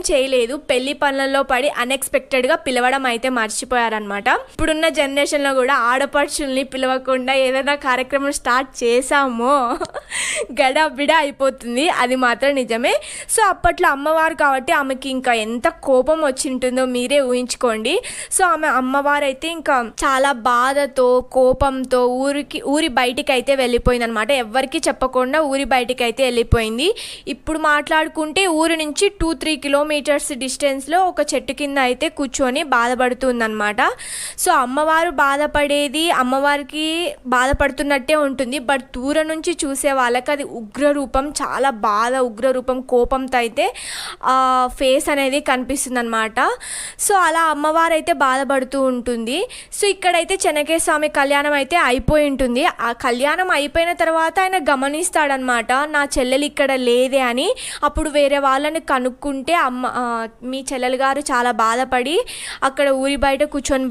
చేయలేదు, పెళ్లి పనులలో పడి అన్ఎక్స్పెక్టెడ్గా పిలవడం అయితే మర్చిపోయారనమాట. ఇప్పుడున్న జనరేషన్లో కూడా ఆడపడుచుల్ని పిలవకుండా ఏదైనా కార్యక్రమం స్టార్ట్ చేసామో గడబిడ అయిపోతుంది, అది మాత్రం నిజమే. సో అప్పట్లో అమ్మవారు కాబట్టి ఆమెకి ఇంకా ఎంత కోపం వచ్చింటుందో మీరే ఊహించుకోండి. సో ఆమె అమ్మవారు అయితే ఇంకా చాలా బాధతో కోపంతో ఊరి బయటికి అయితే వెళ్ళిపోయింది అనమాట. ఎవరికి చెప్పకుండా ఊరి బయటికి అయితే వెళ్ళిపోయింది. ఇప్పుడు మాట్లాడుకుంటే ఊరి నుంచి 2-3 కిలోమీటర్స్ డిస్టెన్స్లో ఒక చెట్టు కింద అయితే కూర్చొని బాధపడుతుందన్నమాట. సో అమ్మవారు బాధపడేది అమ్మవారికి బాధపడుతున్నట్టే ఉంటుంది, బట్ దూరం నుంచి చూసే వాళ్ళకి అది ఉగ్రరూపం, చాలా బాధ ఉగ్రరూపం కోపంతో అయితే ఫేస్ అనేది కనిపిస్తుంది అనమాట. సో అలా అమ్మవారు అయితే బాధపడుతూ ఉంటుంది. సో ఇక్కడైతే చెన్నకేశ్వర స్వామి కళ్యాణం అయితే అయిపోయి ఉంటుంది. ఆ కళ్యాణం అయిపోయిన తర్వాత ఆయన గమనిస్తాడనమాట, నా చెల్లెలు ఇక్కడ లేదే అని. అప్పుడు వేరే వాళ్ళని కనుక్కుంటే మీ చెల్లెలు గారు చాలా బాధపడి అక్కడ ఊరి బయట కూర్చొని